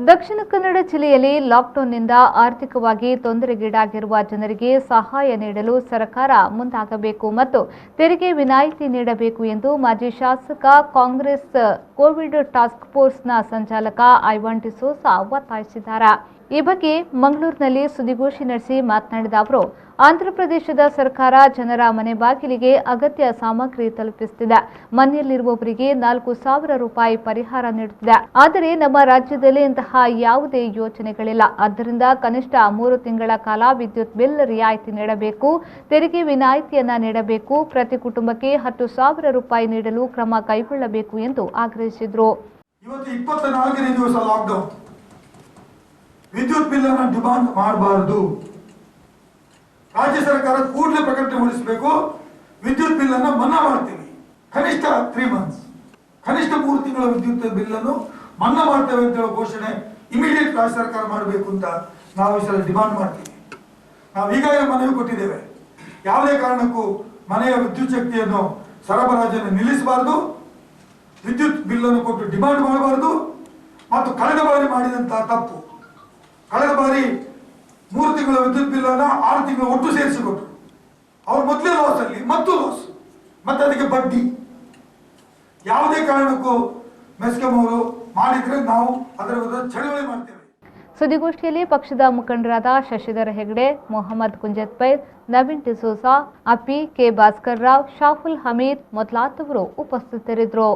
ದಕ್ಷಿಣ ಕನ್ನಡ ಜಿಲ್ಲೆಯಲ್ಲಿ ಲಾಕ್ಡೌನ್ನಿಂದ ಆರ್ಥಿಕವಾಗಿ ತೊಂದರೆಗೀಡಾಗಿರುವ ಜನರಿಗೆ ಸಹಾಯ ನೀಡಲು ಸರ್ಕಾರ ಮುಂದಾಗಬೇಕು ಮತ್ತು ತೆರಿಗೆ ವಿನಾಯಿತಿ ನೀಡಬೇಕು ಎಂದು ಮಾಜಿ ಶಾಸಕ ಕಾಂಗ್ರೆಸ್ ಕೋವಿಡ್ ಟಾಸ್ಕ್ ಫೋರ್ಸ್ನ ಸಂಚಾಲಕ ಐವಾನ್ ಡಿಸೋಜಾ ಒತ್ತಾಯಿಸಿದ್ದಾರೆ. ಈ ಬಗ್ಗೆ ಮಂಗಳೂರಿನಲ್ಲಿ ಸುದ್ದಿಗೋಷ್ಠಿ ನಡೆಸಿ ಮಾತನಾಡಿದ ಅವರು, ಆಂಧ್ರಪ್ರದೇಶದ ಸರ್ಕಾರ ಜನರ ಮನೆ ಬಾಗಿಲಿಗೆ ಅಗತ್ಯ ಸಾಮಗ್ರಿ ತಲುಪಿಸುತ್ತಿದೆ. ಮನೆಯಲ್ಲಿರುವವರಿಗೆ 4,000 ರೂಪಾಯಿ ಪರಿಹಾರ ನೀಡುತ್ತಿದೆ. ಆದರೆ ನಮ್ಮ ರಾಜ್ಯದಲ್ಲಿ ಇಂತಹ ಯಾವುದೇ ಯೋಜನೆಗಳಿಲ್ಲ. ಆದ್ದರಿಂದ ಕನಿಷ್ಠ 3 ತಿಂಗಳ ಕಾಲ ವಿದ್ಯುತ್ ಬಿಲ್ ರಿಯಾಯಿತಿ ನೀಡಬೇಕು, ತೆರಿಗೆ ವಿನಾಯಿತಿಯನ್ನ ನೀಡಬೇಕು, ಪ್ರತಿ ಕುಟುಂಬಕ್ಕೆ 10,000 ರೂಪಾಯಿ ನೀಡಲು ಕ್ರಮ ಕೈಗೊಳ್ಳಬೇಕು ಎಂದು ಆಗ್ರಹಿಸಿದರು. ಇವತ್ತು 24ನೇ ದಿವಸ ಲಾಕ್ಡೌನ್. ವಿದ್ಯುತ್ ಬಿಲ್ ಅನ್ನು ಡಿಮಾಂಡ್ ಮಾಡಬಾರದು. ರಾಜ್ಯ ಸರ್ಕಾರ ಕೂಡಲೇ ಪ್ರಕಟಣೆಗೊಳಿಸಬೇಕು. ವಿದ್ಯುತ್ ಬಿಲ್ ಅನ್ನು ಮನ್ನಾ ಮಾಡ್ತೀವಿ. ಕನಿಷ್ಠ 3 ಮಂತ್ಸ್, ಕನಿಷ್ಠ 3 ತಿಂಗಳ ವಿದ್ಯುತ್ ಬಿಲ್ ಅನ್ನು ಮನ್ನಾ ಮಾಡ್ತೇವೆ ಅಂತ ಹೇಳೋ ಘೋಷಣೆ ಇಮಿಡಿಯೇಟ್ ರಾಜ್ಯ ಸರ್ಕಾರ ಮಾಡಬೇಕು ಅಂತ ನಾವು ಈ ಸಲ ಡಿಮಾಂಡ್ ಮಾಡ್ತೀವಿ. ನಾವು ಈಗಾಗಲೇ ಮನವಿ ಕೊಟ್ಟಿದ್ದೇವೆ. ಯಾವುದೇ ಕಾರಣಕ್ಕೂ ಮನೆಯ ವಿದ್ಯುತ್ ಶಕ್ತಿಯನ್ನು ಸರಬರಾಜನ್ನು ನಿಲ್ಲಿಸಬಾರದು, ವಿದ್ಯುತ್ ಬಿಲ್ ಅನ್ನು ಕೊಟ್ಟು ಡಿಮಾಂಡ್ ಮಾಡಬಾರದು. ಮತ್ತು ಕಳೆದ ಬಾರಿ ಮಾಡಿದಂತಹ ತಪ್ಪು, ಕಳೆದ ಬಾರಿ 3 ತಿಂಗಳ ವಿದ್ಯುತ್ ಬಿಲ್ ಅನ್ನು 6 ತಿಂಗಳು ಒಟ್ಟು ಸೇರಿಸಿಕೊಟ್ರು. ಅವ್ರು ಮೊದಲೇ ಲಾಸ್ ಅಲ್ಲಿ ಮತ್ತು ಲಾಸ್, ಮತ್ತೆ ಅದಕ್ಕೆ ಬಡ್ಡಿ. ಯಾವುದೇ ಕಾರಣಕ್ಕೂ ಮೆಸ್ಕಾಂ ಅವರು ಮಾಡಿದ್ರೆ ನಾವು ಅದರ ವಿರುದ್ಧ ಚಳವಳಿ ಮಾಡ್ತೇವೆ. ಸುದ್ದಿಗೋಷ್ಠಿಯಲ್ಲಿ ಪಕ್ಷದ ಮುಖಂಡರಾದ ಶಶಿಧರ್ ಹೆಗಡೆ, ಮೊಹಮ್ಮದ್ ಕುಂಜತ್ಪೈರ್, ನವೀನ್ ಡಿಸೋಜಾ, ಅಪ್ಪಿ, ಕೆ ಭಾಸ್ಕರ್ ರಾವ್, ಶಾಹುಲ್ ಹಮೀದ್ ಮೊದಲಾದವರು ಉಪಸ್ಥಿತರಿದ್ದರು.